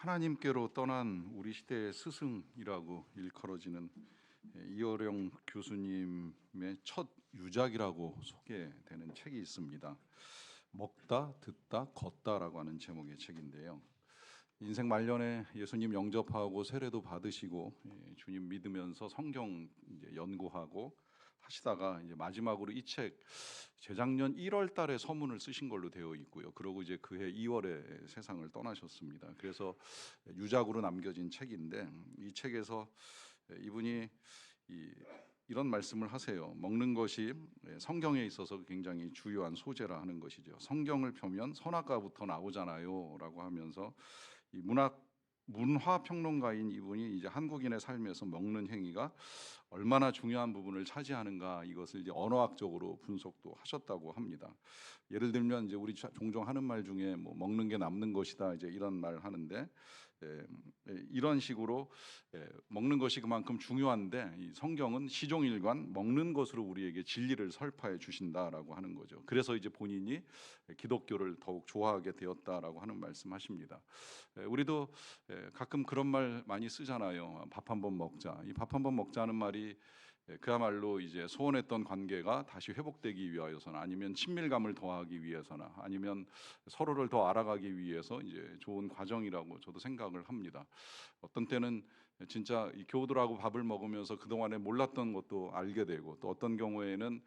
하나님께로 떠난 우리 시대의 스승이라고 일컬어지는 이어령 교수님의 첫 유작이라고 소개되는 책이 있습니다. 먹다, 듣다, 걷다라고 하는 제목의 책인데요. 인생 말년에 예수님 영접하고 세례도 받으시고 주님 믿으면서 성경 이제 연구하고 하시다가 이제 마지막으로 이 책 재작년 1월 달에 서문을 쓰신 걸로 되어 있고요. 그러고 이제 그해 2월에 세상을 떠나셨습니다. 그래서 유작으로 남겨진 책인데 이 책에서 이분이 이런 말씀을 하세요. 먹는 것이 성경에 있어서 굉장히 주요한 소재라 하는 것이죠. 성경을 펴면 선악과부터 나오잖아요라고 하면서 이 문화 평론가인 이분이 이제 한국인의 삶에서 먹는 행위가 얼마나 중요한 부분을 차지하는가 이것을 이제 언어학적으로 분석도 하셨다고 합니다. 예를 들면 이제 우리 종종 하는 말 중에 뭐 먹는 게 남는 것이다 이제 이런 말 하는데 이런 식으로 먹는 것이 그만큼 중요한데 이 성경은 시종일관 먹는 것으로 우리에게 진리를 설파해 주신다라고 하는 거죠. 그래서 이제 본인이 기독교를 더욱 좋아하게 되었다라고 하는 말씀하십니다. 우리도 가끔 그런 말 많이 쓰잖아요. 밥 한번 먹자. 이 밥 한번 먹자는 말이 그야말로 이제 소원했던 관계가 다시 회복되기 위하여서나 아니면 친밀감을 더하기 위해서나 아니면 서로를 더 알아가기 위해서 이제 좋은 과정이라고 저도 생각을 합니다. 어떤 때는 진짜 이 교우들하고 밥을 먹으면서 그동안에 몰랐던 것도 알게 되고 또 어떤 경우에는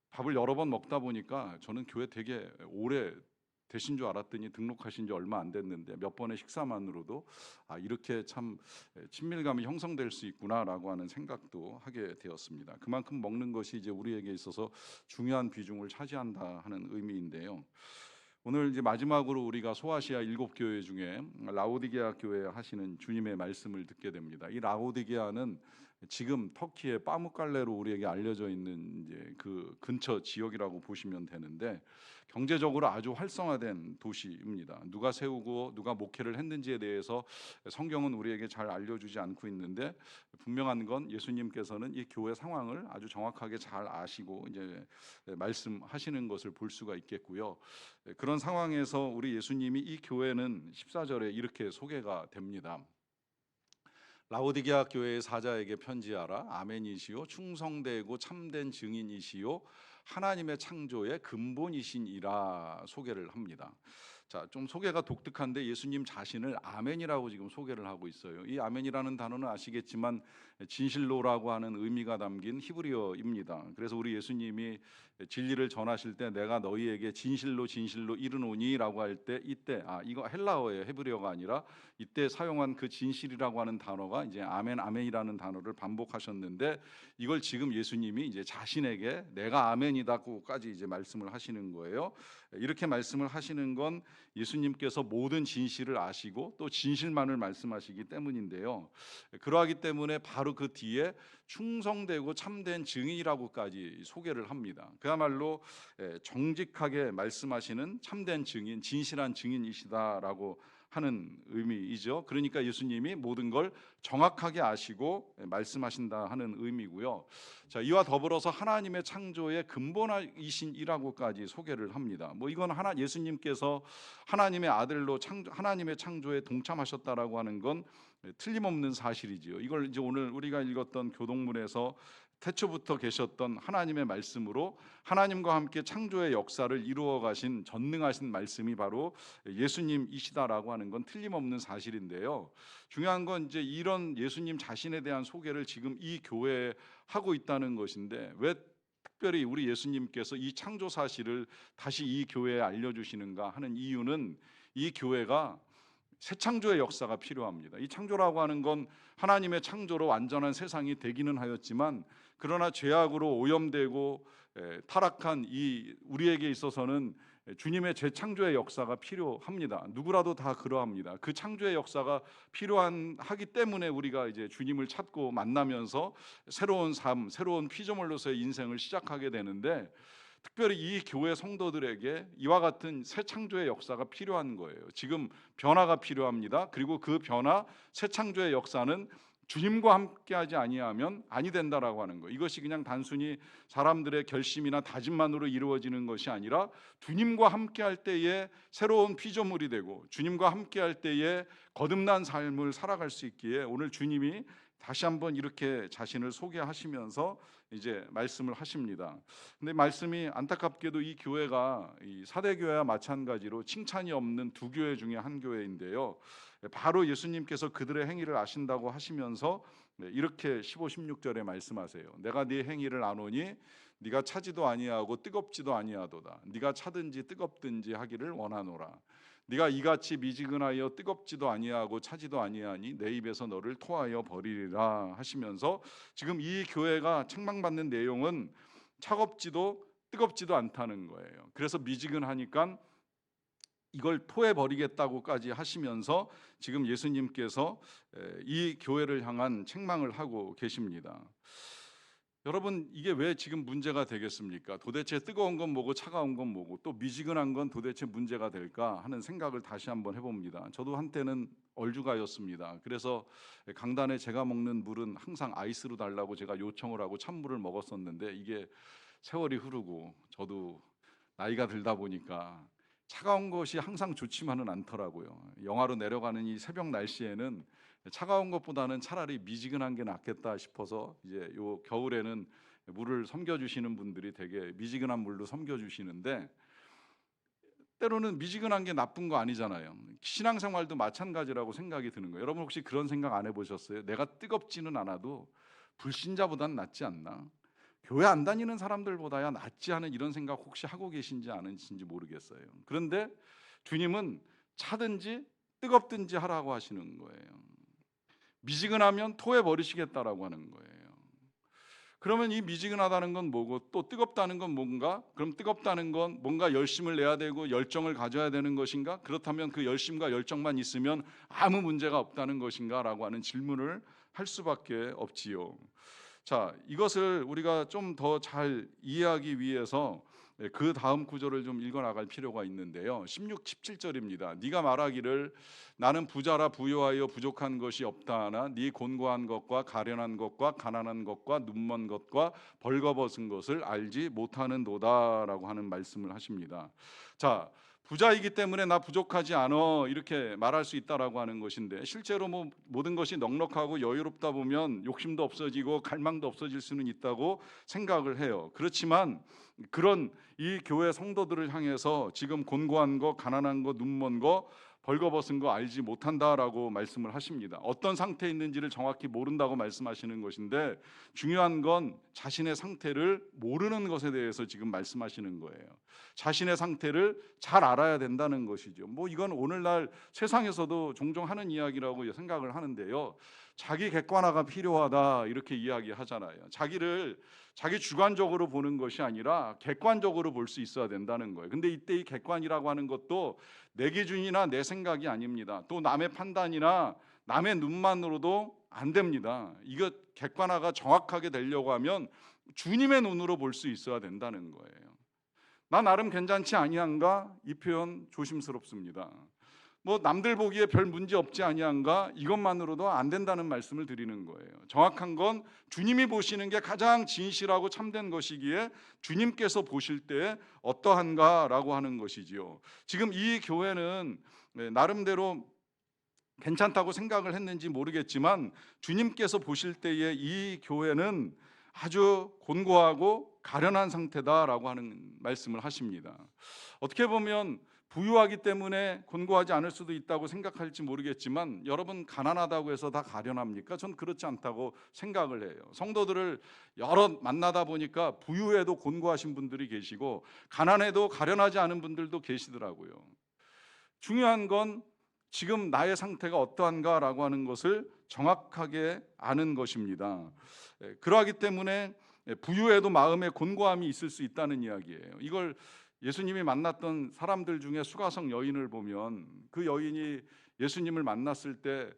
밥을 여러 번 먹다 보니까 저는 교회 되게 오래 되신 줄 알았더니 등록하신 지 얼마 안 됐는데 몇 번의 식사만으로도 이렇게 참 친밀감이 형성될 수 있구나라고 하는 생각도 하게 되었습니다. 그만큼 먹는 것이 이제 우리에게 있어서 중요한 비중을 차지한다 하는 의미인데요. 오늘 이제 마지막으로 우리가 소아시아 7교회 중에 라오디게아 교회 하시는 주님의 말씀을 듣게 됩니다. 이 라오디게아는 지금 터키의 파무칼레로 우리에게 알려져 있는 이제 그 근처 지역이라고 보시면 되는데 경제적으로 아주 활성화된 도시입니다. 누가 세우고 누가 목회를 했는지에 대해서 성경은 우리에게 잘 알려주지 않고 있는데 분명한 건 예수님께서는 이 교회 상황을 아주 정확하게 잘 아시고 이제 말씀하시는 것을 볼 수가 있겠고요. 그런 상황에서 우리 예수님이 이 교회는 14절에 이렇게 소개가 됩니다. 라오디게아 교회의 사자에게 편지하라. 아멘이시요 충성되고 참된 증인이시요 하나님의 창조의 근본이신이라 소개를 합니다. 자, 좀 소개가 독특한데 예수님 자신을 아멘이라고 지금 소개를 하고 있어요. 이 아멘이라는 단어는 아시겠지만 진실로라고 하는 의미가 담긴 히브리어입니다. 그래서 우리 예수님이 진리를 전하실 때 내가 너희에게 진실로 이르노니라고 할 때 이때 이거 헬라어예요. 히브리어가 아니라 이때 사용한 그 진실이라고 하는 단어가 이제 아멘이라는 단어를 반복하셨는데 이걸 지금 예수님이 이제 자신에게 내가 아멘이다고까지 이제 말씀을 하시는 거예요. 이렇게 말씀을 하시는 건 예수님께서 모든 진실을 아시고 또 진실만을 말씀하시기 때문인데요. 그러하기 때문에 바로 그 뒤에 충성되고 참된 증인이라고까지 소개를 합니다. 그야말로 정직하게 말씀하시는 참된 증인, 진실한 증인이시다라고 하는 의미이죠. 그러니까 예수님이 모든 걸 정확하게 아시고 말씀하신다 하는 의미고요. 자, 이와 더불어서 하나님의 창조의 근본이신이라고까지 소개를 합니다. 뭐 이건 예수님께서 하나님의 아들로 하나님의 창조에 동참하셨다라고 하는 건 틀림없는 사실이지요. 이걸 이제 오늘 우리가 읽었던 교동문에서 태초부터 계셨던 하나님의 말씀으로 하나님과 함께 창조의 역사를 이루어 가신 전능하신 말씀이 바로 예수님이시다라고 하는 건 틀림없는 사실인데요. 중요한 건 이제 이런 예수님 자신에 대한 소개를 지금 이 교회에 하고 있다는 것인데 왜 특별히 우리 예수님께서 이 창조 사실을 다시 이 교회에 알려주시는가 하는 이유는 이 교회가 새 창조의 역사가 필요합니다. 이 창조라고 하는 건 하나님의 창조로 완전한 세상이 되기는 하였지만 그러나 죄악으로 오염되고 타락한 이 우리에게 있어서는 주님의 재창조의 역사가 필요합니다. 누구라도 다 그러합니다. 그 창조의 역사가 필요하기 때문에 우리가 이제 주님을 찾고 만나면서 새로운 삶, 새로운 피조물로서의 인생을 시작하게 되는데 특별히 이 교회 성도들에게 이와 같은 새 창조의 역사가 필요한 거예요. 지금 변화가 필요합니다. 그리고 그 변화, 새 창조의 역사는 주님과 함께하지 아니하면 아니 된다라고 하는 거. 이것이 그냥 단순히 사람들의 결심이나 다짐만으로 이루어지는 것이 아니라 주님과 함께할 때에 새로운 피조물이 되고 주님과 함께할 때에 거듭난 삶을 살아갈 수 있기에 오늘 주님이 다시 한번 이렇게 자신을 소개하시면서 이제 말씀을 하십니다. 근데 말씀이 안타깝게도 이 교회가 이 사대교회와 마찬가지로 칭찬이 없는 두 교회 중에 한 교회인데요. 바로 예수님께서 그들의 행위를 아신다고 하시면서 이렇게 15, 16절에 말씀하세요. 내가 네 행위를 아노니 네가 차지도 아니하고 뜨겁지도 아니하도다. 네가 차든지 뜨겁든지 하기를 원하노라. 네가 이같이 미지근하여 뜨겁지도 아니하고 차지도 아니하니 내 입에서 너를 토하여 버리리라 하시면서 지금 이 교회가 책망받는 내용은 차갑지도 뜨겁지도 않다는 거예요. 그래서 미지근하니까 이걸 토해 버리겠다고까지 하시면서 지금 예수님께서 이 교회를 향한 책망을 하고 계십니다. 여러분, 이게 왜 지금 문제가 되겠습니까? 도대체 뜨거운 건 뭐고 차가운 건 뭐고 또 미지근한 건 도대체 문제가 될까 하는 생각을 다시 한번 해봅니다. 저도 한때는 얼죽아였습니다. 그래서 강단에 제가 먹는 물은 항상 아이스로 달라고 제가 요청을 하고 찬물을 먹었었는데 이게 세월이 흐르고 저도 나이가 들다 보니까 차가운 것이 항상 좋지만은 않더라고요. 영하로 내려가는 이 새벽 날씨에는 차가운 것보다는 차라리 미지근한 게 낫겠다 싶어서 이제 요 겨울에는 물을 섬겨 주시는 분들이 되게 미지근한 물로 섬겨 주시는데 때로는 미지근한 게 나쁜 거 아니잖아요. 신앙생활도 마찬가지라고 생각이 드는 거예요. 여러분 혹시 그런 생각 안 해보셨어요? 내가 뜨겁지는 않아도 불신자보단 낫지 않나? 교회 안 다니는 사람들보다야 낫지 않은 이런 생각 혹시 하고 계신지 않으신지 모르겠어요. 그런데 주님은 차든지 뜨겁든지 하라고 하시는 거예요. 미지근하면 토해 버리시겠다라고 하는 거예요. 그러면 이 미지근하다는 건 뭐고 또 뜨겁다는 건 뭔가? 그럼 뜨겁다는 건 뭔가 열심을 내야 되고 열정을 가져야 되는 것인가? 그렇다면 그 열심과 열정만 있으면 아무 문제가 없다는 것인가? 라고 하는 질문을 할 수밖에 없지요. 자, 이것을 우리가 좀 더 잘 이해하기 위해서 그 다음 구절을 좀 읽어 나갈 필요가 있는데요. 16, 17절입니다. 네가 말하기를 나는 부자라 부요하여 부족한 것이 없다하나 네 곤고한 것과 가련한 것과 가난한 것과 눈먼 것과 벌거벗은 것을 알지 못하는도다라고 하는 말씀을 하십니다. 자, 부자이기 때문에 나 부족하지 않아 이렇게 말할 수 있다라고 하는 것인데 실제로 뭐 모든 것이 넉넉하고 여유롭다 보면 욕심도 없어지고 갈망도 없어질 수는 있다고 생각을 해요. 그렇지만 그런 이 교회 성도들을 향해서 지금 곤고한 거, 가난한 거, 눈먼 거, 벌거벗은 거 알지 못한다라고 말씀을 하십니다. 어떤 상태에 있는지를 정확히 모른다고 말씀하시는 것인데 중요한 건 자신의 상태를 모르는 것에 대해서 지금 말씀하시는 거예요. 자신의 상태를 잘 알아야 된다는 것이죠. 뭐 이건 오늘날 세상에서도 종종 하는 이야기라고 생각을 하는데요. 자기 객관화가 필요하다 이렇게 이야기하잖아요. 자기를 자기 주관적으로 보는 것이 아니라 객관적으로 볼 수 있어야 된다는 거예요. 근데 이때 이 객관이라고 하는 것도 내 기준이나 내 생각이 아닙니다. 또 남의 판단이나 남의 눈만으로도 안 됩니다. 이거 객관화가 정확하게 되려고 하면 주님의 눈으로 볼 수 있어야 된다는 거예요. 나 나름 괜찮지 아니한가? 이 표현 조심스럽습니다. 뭐 남들 보기에 별 문제 없지 아니한가? 이것만으로도 안 된다는 말씀을 드리는 거예요. 정확한 건 주님이 보시는 게 가장 진실하고 참된 것이기에 주님께서 보실 때 어떠한가라고 하는 것이지요. 지금 이 교회는 나름대로 괜찮다고 생각을 했는지 모르겠지만 주님께서 보실 때에 이 교회는 아주 곤고하고 가련한 상태다라고 하는 말씀을 하십니다. 어떻게 보면 부유하기 때문에 곤고하지 않을 수도 있다고 생각할지 모르겠지만 여러분 가난하다고 해서 다 가련합니까? 전 그렇지 않다고 생각을 해요. 성도들을 여러 만나다 보니까 부유해도 곤고하신 분들이 계시고 가난해도 가련하지 않은 분들도 계시더라고요. 중요한 건 지금 나의 상태가 어떠한가라고 하는 것을 정확하게 아는 것입니다. 그러하기 때문에 부유해도 마음에 곤고함이 있을 수 있다는 이야기예요. 이걸 예수님이 만났던 사람들 중에 수가성 여인을 보면 그 여인이 예수님을 만났을 때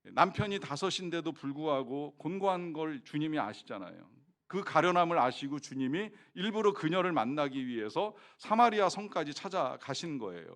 남편이 5인데도 불구하고 곤고한 걸 주님이 아시잖아요. 그 가련함을 아시고 주님이 일부러 그녀를 만나기 위해서 사마리아 성까지 찾아가신 거예요.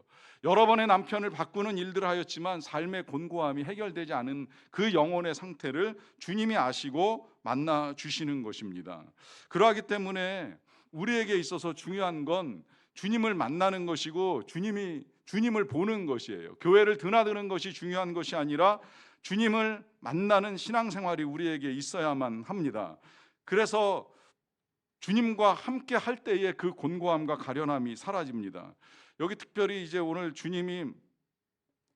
여러 번의 남편을 바꾸는 일들을 하였지만 삶의 곤고함이 해결되지 않은 그 영혼의 상태를 주님이 아시고 만나 주시는 것입니다. 그러하기 때문에 우리에게 있어서 중요한 건 주님을 만나는 것이고 주님을 보는 것이에요. 교회를 드나드는 것이 중요한 것이 아니라 주님을 만나는 신앙생활이 우리에게 있어야만 합니다. 그래서 주님과 함께 할 때에 그 곤고함과 가련함이 사라집니다. 여기 특별히 이제 오늘 주님이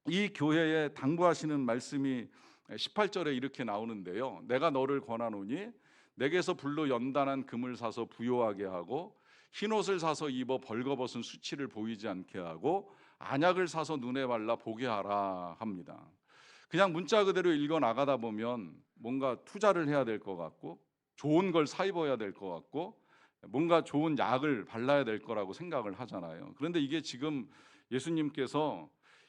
이 교회에 당부하시는 말씀이 18절에 이렇게 나오는데요. 내가 너를 권하노니 내게서 불로 연단한 금을 사서 부요하게 하고 흰옷을 사서 입어 벌거벗은 수치를 보이지 않게 하고 안약을 사서 눈에 발라 보게 하라 합니다. 그냥 문자 그대로 읽어 나가다 보면 뭔가 투자를 해야 될 것 같고 좋은 걸 사 입어야 될 것 같고 뭔가 좋은 약을 발라야 될 거라고 생각을 하잖아요. 그런데 이게 지금 예수님께서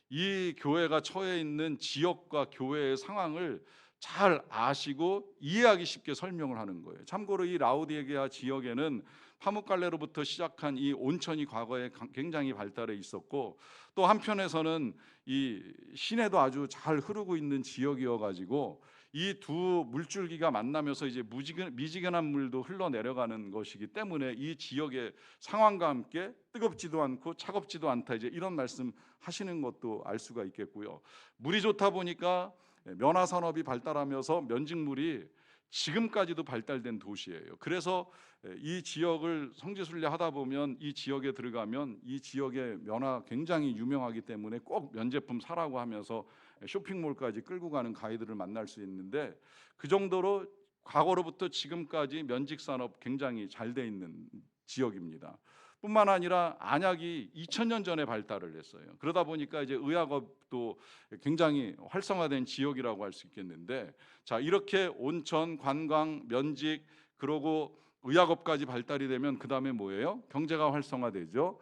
이 교회가 처해 있는 지역과 교회의 상황을 잘 아시고 이해하기 쉽게 설명을 하는 거예요. 참고로 이 라우디게아 지역에는 파묵갈레로부터 시작한 이 온천이 과거에 굉장히 발달해 있었고 또 한편에서는 이 시내도 아주 잘 흐르고 있는 지역이어 가지고 이 두 물줄기가 만나면서 이제 미지근한 물도 흘러내려가는 것이기 때문에 이 지역의 상황과 함께 뜨겁지도 않고 차갑지도 않다 이제 이런 말씀 하시는 것도 알 수가 있겠고요. 물이 좋다 보니까 면화 산업이 발달하면서 면직물이 지금까지도 발달된 도시예요. 그래서 이 지역을 성지순례 하다 보면 이 지역에 들어가면 이 지역의 면화 굉장히 유명하기 때문에 꼭 면제품 사라고 하면서 쇼핑몰까지 끌고 가는 가이드를 만날 수 있는데 그 정도로 과거로부터 지금까지 면직 산업 굉장히 잘 돼 있는 지역입니다. 뿐만 아니라 안약이 2000년 전에 발달을 했어요. 그러다 보니까 이제 의학업도 굉장히 활성화된 지역이라고 할 수 있겠는데 자 이렇게 온천, 관광, 면직 그러고 의학업까지 발달이 되면 그 다음에 뭐예요? 경제가 활성화되죠.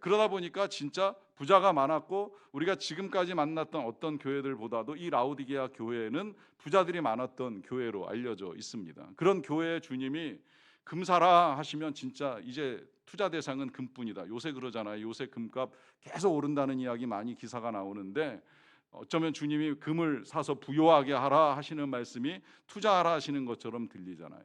그러다 보니까 진짜 부자가 많았고 우리가 지금까지 만났던 어떤 교회들보다도 이 라우디게아 교회는 부자들이 많았던 교회로 알려져 있습니다. 그런 교회의 주님이 금사라 하시면 진짜 이제 투자 대상은 금뿐이다. 요새 그러잖아요. 요새 금값 계속 오른다는 이야기 많이 기사가 나오는데 어쩌면 주님이 금을 사서 부요하게 하라 하시는 말씀이 투자하라 하시는 것처럼 들리잖아요.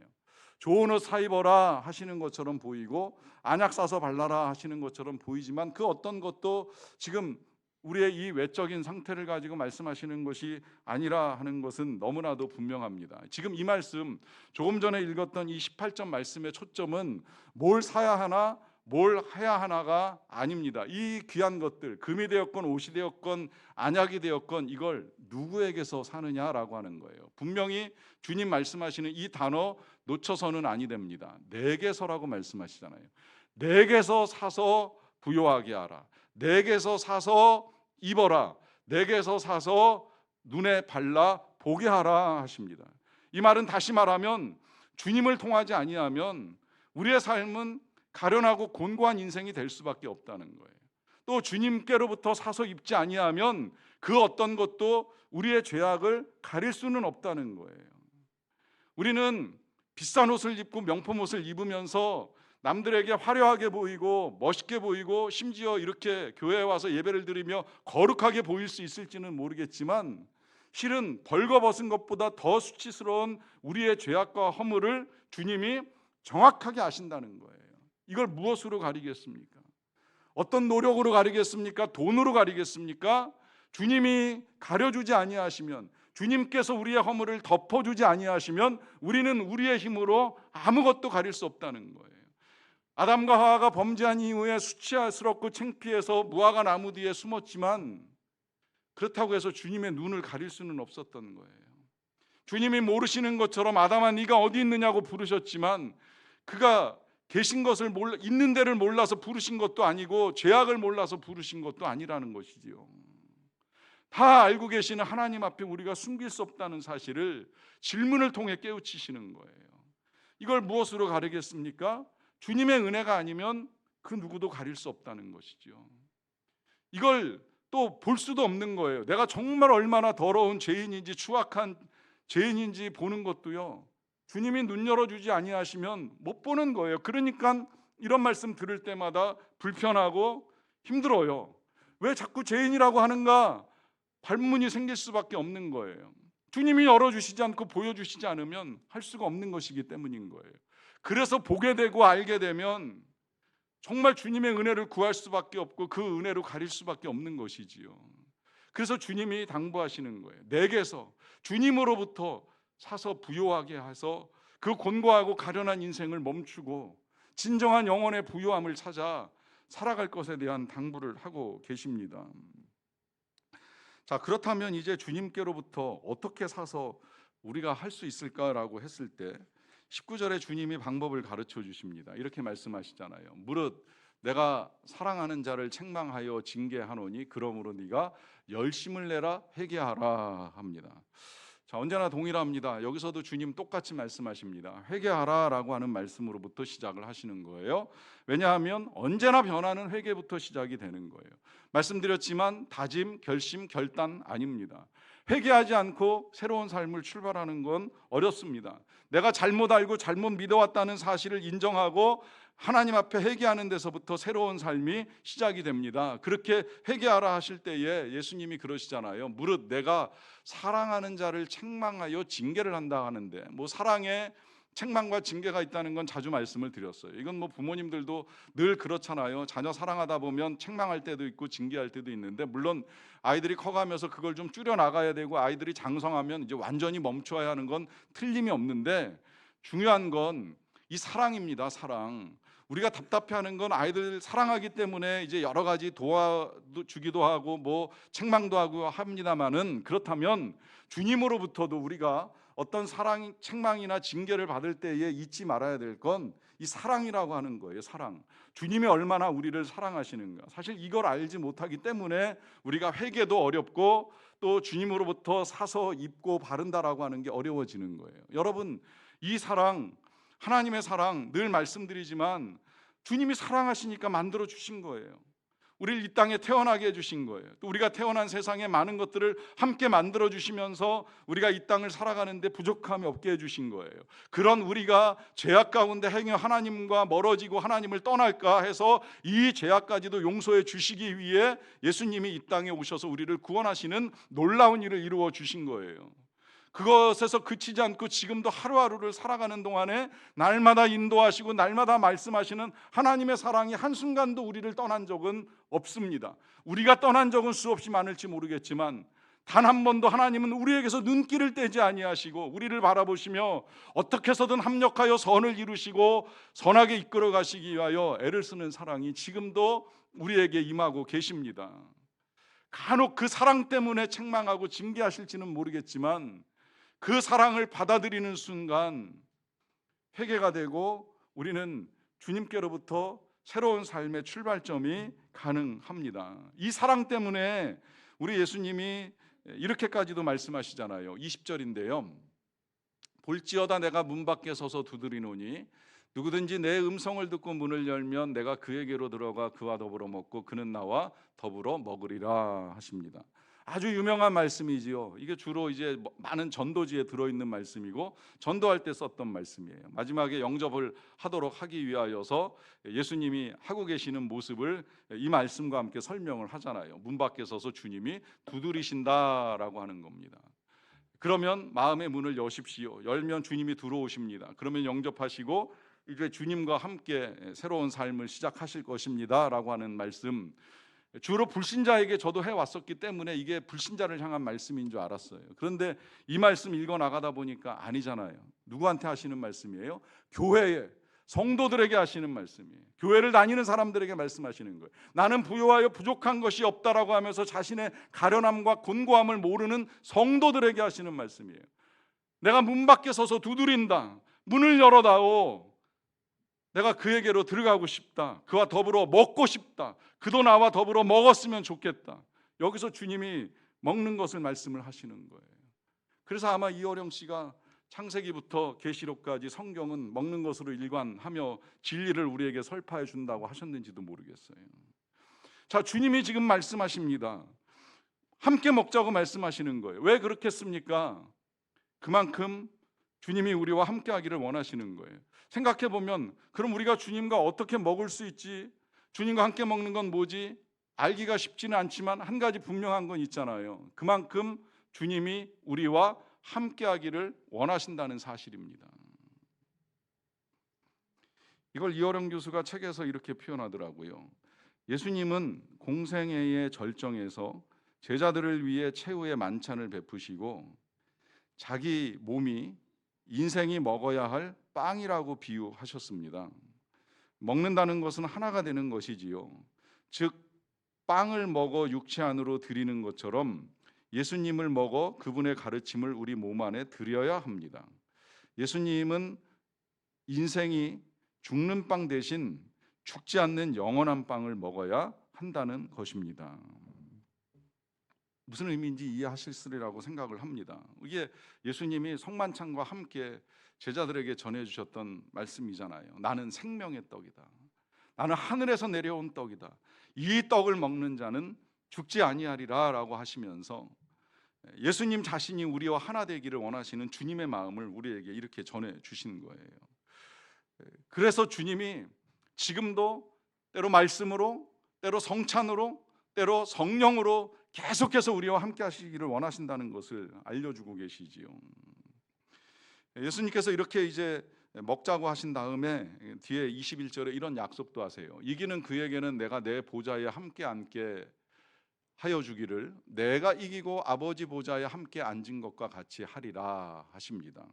좋은 옷 사 입어라 하시는 것처럼 보이고 안약 사서 발라라 하시는 것처럼 보이지만 그 어떤 것도 지금 우리의 이 외적인 상태를 가지고 말씀하시는 것이 아니라 하는 것은 너무나도 분명합니다. 지금 이 말씀 조금 전에 읽었던 이 18절 말씀의 초점은 뭘 사야 하나 뭘 해야 하나가 아닙니다. 이 귀한 것들 금이 되었건 옷이 되었건 안약이 되었건 이걸 누구에게서 사느냐라고 하는 거예요. 분명히 주님 말씀하시는 이 단어 놓쳐서는 아니 됩니다. 내게서라고 말씀하시잖아요. 내게서 사서 부요하게 하라. 내게서 사서 입어라. 내게서 사서 눈에 발라 보게 하라 하십니다. 이 말은 다시 말하면 주님을 통하지 아니하면 우리의 삶은 가련하고 곤고한 인생이 될 수밖에 없다는 거예요. 또 주님께로부터 사서 입지 아니하면 그 어떤 것도 우리의 죄악을 가릴 수는 없다는 거예요. 우리는 비싼 옷을 입고 명품 옷을 입으면서 남들에게 화려하게 보이고 멋있게 보이고 심지어 이렇게 교회에 와서 예배를 드리며 거룩하게 보일 수 있을지는 모르겠지만 실은 벌거벗은 것보다 더 수치스러운 우리의 죄악과 허물을 주님이 정확하게 아신다는 거예요. 이걸 무엇으로 가리겠습니까? 어떤 노력으로 가리겠습니까? 돈으로 가리겠습니까? 주님이 가려주지 아니하시면 주님께서 우리의 허물을 덮어주지 아니하시면 우리는 우리의 힘으로 아무것도 가릴 수 없다는 거예요. 아담과 하와가 범죄한 이후에 수치스럽고 창피해서 무화과 나무 뒤에 숨었지만 그렇다고 해서 주님의 눈을 가릴 수는 없었던 거예요. 주님이 모르시는 것처럼 아담아 네가 어디 있느냐고 부르셨지만 그가 계신 것을 있는 데를 몰라서 부르신 것도 아니고 죄악을 몰라서 부르신 것도 아니라는 것이지요. 다 알고 계시는 하나님 앞에 우리가 숨길 수 없다는 사실을 질문을 통해 깨우치시는 거예요. 이걸 무엇으로 가리겠습니까? 주님의 은혜가 아니면 그 누구도 가릴 수 없다는 것이죠. 이걸 또 볼 수도 없는 거예요. 내가 정말 얼마나 더러운 죄인인지 추악한 죄인인지 보는 것도요 주님이 눈 열어주지 아니하시면 못 보는 거예요. 그러니까 이런 말씀 들을 때마다 불편하고 힘들어요. 왜 자꾸 죄인이라고 하는가? 반문이 생길 수밖에 없는 거예요. 주님이 열어주시지 않고 보여주시지 않으면 할 수가 없는 것이기 때문인 거예요. 그래서 보게 되고 알게 되면 정말 주님의 은혜를 구할 수밖에 없고 그 은혜로 가릴 수밖에 없는 것이지요. 그래서 주님이 당부하시는 거예요. 내게서 주님으로부터 사서 부요하게 해서 그 곤고하고 가련한 인생을 멈추고 진정한 영혼의 부요함을 찾아 살아갈 것에 대한 당부를 하고 계십니다. 자, 그렇다면 이제 주님께로부터 어떻게 사서 우리가 할 수 있을까라고 했을 때 19절에 주님이 방법을 가르쳐 주십니다. 이렇게 말씀하시잖아요. 무릇 내가 사랑하는 자를 책망하여 징계하노니 그러므로 네가 열심을 내라 회개하라 합니다. 자, 언제나 동일합니다. 여기서도 주님 똑같이 말씀하십니다. 회개하라라고 하는 말씀으로부터 시작을 하시는 거예요. 왜냐하면 언제나 변화는 회개부터 시작이 되는 거예요. 말씀드렸지만 다짐, 결심, 결단 아닙니다. 회개하지 않고 새로운 삶을 출발하는 건 어렵습니다. 내가 잘못 알고 잘못 믿어왔다는 사실을 인정하고 하나님 앞에 회개하는 데서부터 새로운 삶이 시작이 됩니다. 그렇게 회개하라 하실 때에 예수님이 그러시잖아요. 무릇 내가 사랑하는 자를 책망하여 징계를 한다 하는데, 뭐 사랑에 책망과 징계가 있다는 건 자주 말씀을 드렸어요. 이건 뭐 부모님들도 늘 그렇잖아요. 자녀 사랑하다 보면 책망할 때도 있고 징계할 때도 있는데, 물론 아이들이 커가면서 그걸 좀 줄여 나가야 되고 아이들이 장성하면 이제 완전히 멈춰야 하는 건 틀림이 없는데, 중요한 건 이 사랑입니다. 사랑. 우리가 답답해하는 건 아이들 사랑하기 때문에 이제 여러 가지 도와주기도 하고 뭐 책망도 하고 합니다만은, 그렇다면 주님으로부터도 우리가 어떤 사랑, 책망이나 징계를 받을 때에 잊지 말아야 될 건 이 사랑이라고 하는 거예요. 사랑. 주님이 얼마나 우리를 사랑하시는가. 사실 이걸 알지 못하기 때문에 우리가 회개도 어렵고 또 주님으로부터 사서 입고 바른다라고 하는 게 어려워지는 거예요. 여러분, 이 사랑, 하나님의 사랑, 늘 말씀드리지만 주님이 사랑하시니까 만들어 주신 거예요. 우리를 이 땅에 태어나게 해주신 거예요. 또 우리가 태어난 세상에 많은 것들을 함께 만들어 주시면서 우리가 이 땅을 살아가는데 부족함이 없게 해주신 거예요. 그런 우리가 죄악 가운데 행여 하나님과 멀어지고 하나님을 떠날까 해서 이 죄악까지도 용서해 주시기 위해 예수님이 이 땅에 오셔서 우리를 구원하시는 놀라운 일을 이루어 주신 거예요. 그것에서 그치지 않고 지금도 하루하루를 살아가는 동안에 날마다 인도하시고 날마다 말씀하시는 하나님의 사랑이 한순간도 우리를 떠난 적은 없습니다. 우리가 떠난 적은 수없이 많을지 모르겠지만 단 한 번도 하나님은 우리에게서 눈길을 떼지 아니하시고 우리를 바라보시며 어떻게 해서든 합력하여 선을 이루시고 선하게 이끌어 가시기 위하여 애를 쓰는 사랑이 지금도 우리에게 임하고 계십니다. 간혹 그 사랑 때문에 책망하고 징계하실지는 모르겠지만 그 사랑을 받아들이는 순간 회개가 되고 우리는 주님께로부터 새로운 삶의 출발점이 가능합니다. 이 사랑 때문에 우리 예수님이 이렇게까지도 말씀하시잖아요. 20절인데요. 볼지어다 내가 문 밖에 서서 두드리노니 누구든지 내 음성을 듣고 문을 열면 내가 그에게로 들어가 그와 더불어 먹고 그는 나와 더불어 먹으리라 하십니다. 아주 유명한 말씀이지요. 이게 주로 이제 많은 전도지에 들어있는 말씀이고 전도할 때 썼던 말씀이에요. 마지막에 영접을 하도록 하기 위하여서 예수님이 하고 계시는 모습을 이 말씀과 함께 설명을 하잖아요. 문 밖에 서서 주님이 두드리신다라고 하는 겁니다. 그러면 마음의 문을 여십시오. 열면 주님이 들어오십니다. 그러면 영접하시고 이제 주님과 함께 새로운 삶을 시작하실 것입니다라고 하는 말씀, 주로 불신자에게 저도 해왔었기 때문에 이게 불신자를 향한 말씀인 줄 알았어요. 그런데 이 말씀 읽어 나가다 보니까 아니잖아요. 누구한테 하시는 말씀이에요? 교회에, 성도들에게 하시는 말씀이에요. 교회를 다니는 사람들에게 말씀하시는 거예요. 나는 부요하여 부족한 것이 없다라고 하면서 자신의 가련함과 곤고함을 모르는 성도들에게 하시는 말씀이에요. 내가 문 밖에 서서 두드린다. 문을 열어다오. 내가 그에게로 들어가고 싶다. 그와 더불어 먹고 싶다. 그도 나와 더불어 먹었으면 좋겠다. 여기서 주님이 먹는 것을 말씀을 하시는 거예요. 그래서 아마 이어령 씨가 창세기부터 계시록까지 성경은 먹는 것으로 일관하며 진리를 우리에게 설파해 준다고 하셨는지도 모르겠어요. 자, 주님이 지금 말씀하십니다. 함께 먹자고 말씀하시는 거예요. 왜 그렇겠습니까? 그만큼 주님이 우리와 함께 하기를 원하시는 거예요. 생각해 보면 그럼 우리가 주님과 어떻게 먹을 수 있지? 주님과 함께 먹는 건 뭐지? 알기가 쉽지는 않지만 한 가지 분명한 건 있잖아요. 그만큼 주님이 우리와 함께 하기를 원하신다는 사실입니다. 이걸 이어령 교수가 책에서 이렇게 표현하더라고요. 예수님은 공생애의 절정에서 제자들을 위해 최후의 만찬을 베푸시고 자기 몸이 인생이 먹어야 할 빵이라고 비유하셨습니다. 먹는다는 것은 하나가 되는 것이지요. 즉 빵을 먹어 육체 안으로 들이는 것처럼 예수님을 먹어 그분의 가르침을 우리 몸 안에 들여야 합니다. 예수님은 인생이 죽는 빵 대신 죽지 않는 영원한 빵을 먹어야 한다는 것입니다. 무슨 의미인지 이해하실으리라고 생각을 합니다. 이게 예수님이 성만찬과 함께 제자들에게 전해주셨던 말씀이잖아요. 나는 생명의 떡이다. 나는 하늘에서 내려온 떡이다. 이 떡을 먹는 자는 죽지 아니하리라 라고 하시면서 예수님 자신이 우리와 하나 되기를 원하시는 주님의 마음을 우리에게 이렇게 전해주신 거예요. 그래서 주님이 지금도 때로 말씀으로, 때로 성찬으로, 때로 성령으로 계속해서 우리와 함께 하시기를 원하신다는 것을 알려주고 계시지요. 예수님께서 이렇게 이제 먹자고 하신 다음에 뒤에 21절에 이런 약속도 하세요. 이기는 그에게는 내가 내 보좌에 함께 앉게 하여 주기를 내가 이기고 아버지 보좌에 함께 앉은 것과 같이 하리라 하십니다.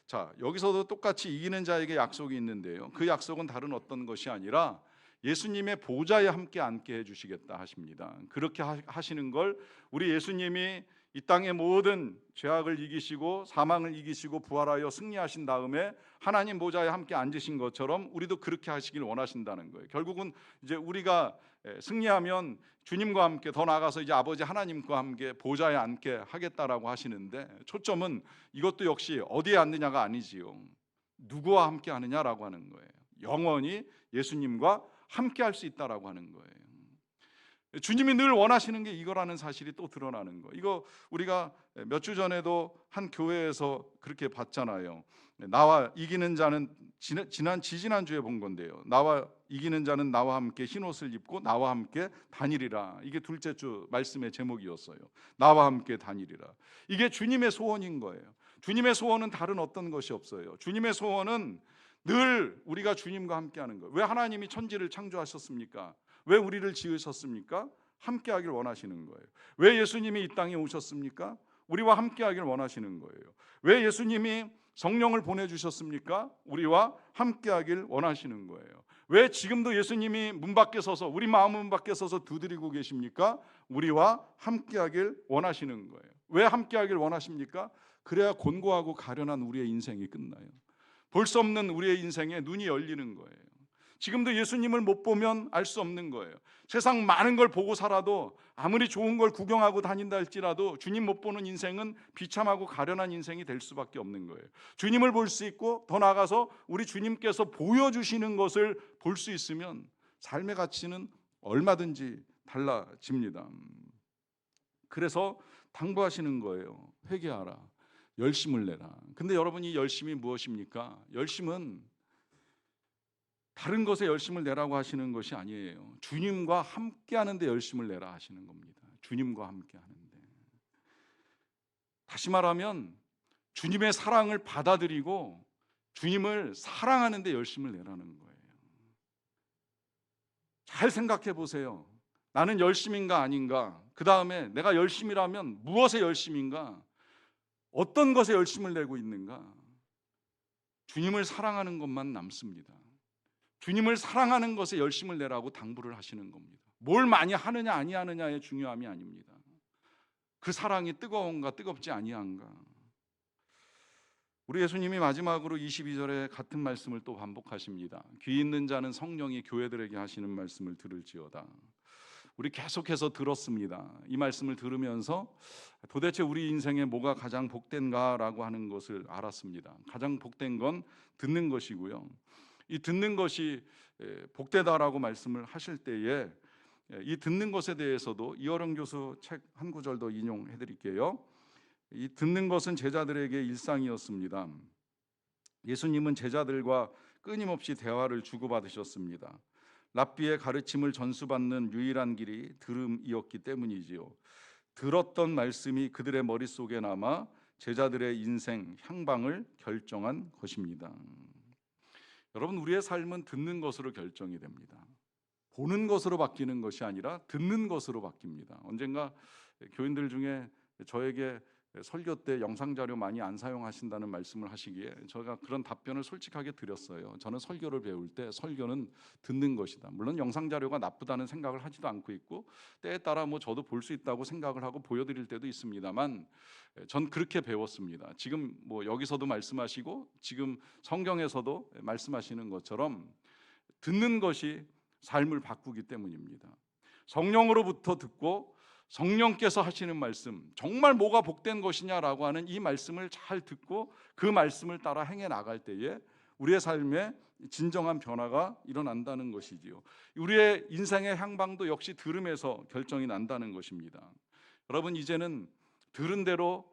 자, 여기서도 똑같이 이기는 자에게 약속이 있는데요. 그 약속은 다른 어떤 것이 아니라 예수님의 보좌에 함께 앉게 해주시겠다 하십니다. 그렇게 하시는 걸 우리 예수님이 이 땅의 모든 죄악을 이기시고 사망을 이기시고 부활하여 승리하신 다음에 하나님 보좌에 함께 앉으신 것처럼 우리도 그렇게 하시길 원하신다는 거예요. 결국은 이제 우리가 승리하면 주님과 함께 더 나아가서 이제 아버지 하나님과 함께 보좌에 앉게 하겠다라고 하시는데 초점은 이것도 역시 어디에 앉느냐가 아니지요. 누구와 함께 하느냐라고 하는 거예요. 영원히 예수님과 함께 할 수 있다라고 하는 거예요. 주님이 늘 원하시는 게 이거라는 사실이 또 드러나는 거. 이거 우리가 몇 주 전에도 한 교회에서 그렇게 봤잖아요. 나와 이기는 자는 지난 주에 본 건데요. 나와 이기는 자는 나와 함께 흰 옷을 입고 나와 함께 다니리라. 이게 둘째 주 말씀의 제목이었어요. 나와 함께 다니리라. 이게 주님의 소원인 거예요. 주님의 소원은 다른 어떤 것이 없어요. 주님의 소원은 늘 우리가 주님과 함께하는 거예요. 왜 하나님이 천지를 창조하셨습니까? 왜 우리를 지으셨습니까? 함께하길 원하시는 거예요. 왜 예수님이 이 땅에 오셨습니까? 우리와 함께하길 원하시는 거예요. 왜 예수님이 성령을 보내주셨습니까? 우리와 함께하길 원하시는 거예요. 왜 지금도 예수님이 문 밖에 서서 우리 마음 문 밖에 서서 두드리고 계십니까? 우리와 함께하길 원하시는 거예요. 왜 함께하길 원하십니까? 그래야 곤고하고 가련한 우리의 인생이 끝나요. 볼 수 없는 우리의 인생에 눈이 열리는 거예요. 지금도 예수님을 못 보면 알 수 없는 거예요. 세상 많은 걸 보고 살아도 아무리 좋은 걸 구경하고 다닌다 할지라도 주님 못 보는 인생은 비참하고 가련한 인생이 될 수밖에 없는 거예요. 주님을 볼 수 있고 더 나아가서 우리 주님께서 보여주시는 것을 볼 수 있으면 삶의 가치는 얼마든지 달라집니다. 그래서 당부하시는 거예요. 회개하라. 열심을 내라. 근데 여러분 이 열심이 무엇입니까? 열심은 다른 것에 열심을 내라고 하시는 것이 아니에요. 주님과 함께 하는데 열심을 내라 하시는 겁니다. 주님과 함께 하는데. 다시 말하면 주님의 사랑을 받아들이고 주님을 사랑하는 데 열심을 내라는 거예요. 잘 생각해 보세요. 나는 열심인가 아닌가? 그 다음에 내가 열심이라면 무엇에 열심인가? 어떤 것에 열심을 내고 있는가? 주님을 사랑하는 것만 남습니다. 주님을 사랑하는 것에 열심을 내라고 당부를 하시는 겁니다. 뭘 많이 하느냐 아니하느냐의 중요함이 아닙니다. 그 사랑이 뜨거운가 뜨겁지 아니한가. 우리 예수님이 마지막으로 22절에 같은 말씀을 또 반복하십니다. 귀 있는 자는 성령이 교회들에게 하시는 말씀을 들을지어다. 우리 계속해서 들었습니다. 이 말씀을 들으면서 도대체 우리 인생에 뭐가 가장 복된가라고 하는 것을 알았습니다. 가장 복된 건 듣는 것이고요. 이 듣는 것이 복되다라고 말씀을 하실 때에 이 듣는 것에 대해서도 이어령 교수 책 한 구절도 인용해 드릴게요. 이 듣는 것은 제자들에게 일상이었습니다. 예수님은 제자들과 끊임없이 대화를 주고받으셨습니다. 랍비의 가르침을 전수받는 유일한 길이 들음이었기 때문이지요. 들었던 말씀이 그들의 머릿속에 남아 제자들의 인생 향방을 결정한 것입니다. 여러분, 우리의 삶은 듣는 것으로 결정이 됩니다. 보는 것으로 바뀌는 것이 아니라 듣는 것으로 바뀝니다. 언젠가 교인들 중에 저에게 설교 때 영상 자료 많이 안 사용하신다는 말씀을 하시기에 제가 그런 답변을 솔직하게 드렸어요. 저는 설교를 배울 때 설교는 듣는 것이다. 물론 영상 자료가 나쁘다는 생각을 하지도 않고 있고 때에 따라 저도 볼 수 있다고 생각을 하고 보여드릴 때도 있습니다만 전 그렇게 배웠습니다. 지금 여기서도 말씀하시고 지금 성경에서도 말씀하시는 것처럼 듣는 것이 삶을 바꾸기 때문입니다. 성령으로부터 듣고 성령께서 하시는 말씀, 정말 뭐가 복된 것이냐라고 하는 이 말씀을 잘 듣고 그 말씀을 따라 행해 나갈 때에 우리의 삶에 진정한 변화가 일어난다는 것이지요. 우리의 인생의 향방도 역시 들음에서 결정이 난다는 것입니다. 여러분, 이제는 들은 대로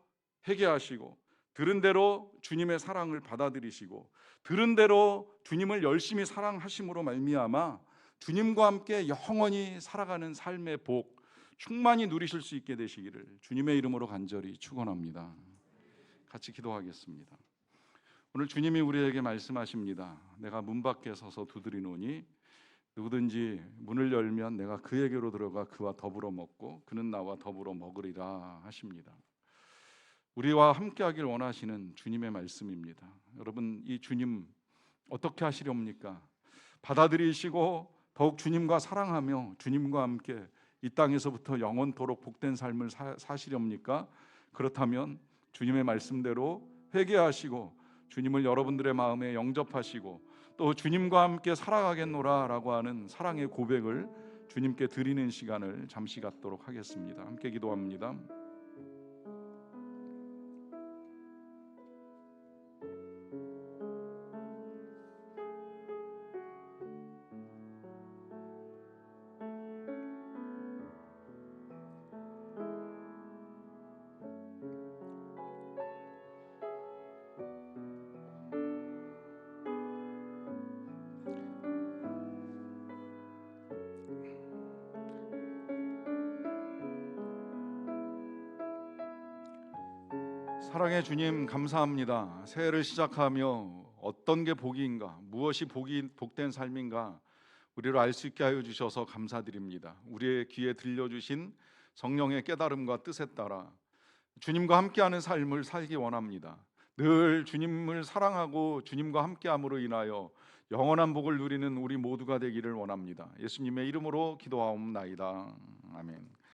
회개하시고 들은 대로 주님의 사랑을 받아들이시고 들은 대로 주님을 열심히 사랑하심으로 말미암아 주님과 함께 영원히 살아가는 삶의 복 충만히 누리실 수 있게 되시기를 주님의 이름으로 간절히 축원합니다. 같이 기도하겠습니다. 오늘 주님이 우리에게 말씀하십니다. 내가 문 밖에 서서 두드리노니 누구든지 문을 열면 내가 그에게로 들어가 그와 더불어 먹고 그는 나와 더불어 먹으리라 하십니다. 우리와 함께하길 원하시는 주님의 말씀입니다. 여러분, 이 주님 어떻게 하시렵니까? 받아들이시고 더욱 주님과 사랑하며 주님과 함께 이 땅에서부터 영원토록 복된 삶을 사시렵니까? 그렇다면 주님의 말씀대로 회개하시고 주님을 여러분들의 마음에 영접하시고 또 주님과 함께 살아가겠노라라고 하는 사랑의 고백을 주님께 드리는 시간을 잠시 갖도록 하겠습니다. 함께 기도합니다. 사랑의 주님, 감사합니다. 새해를 시작하며 어떤 게 복인가, 무엇이 복된 삶인가 우리를 알 수 있게 하여 주셔서 감사드립니다. 우리의 귀에 들려주신 성령의 깨달음과 뜻에 따라 주님과 함께하는 삶을 살기 원합니다. 늘 주님을 사랑하고 주님과 함께함으로 인하여 영원한 복을 누리는 우리 모두가 되기를 원합니다. 예수님의 이름으로 기도하옵나이다. 아멘.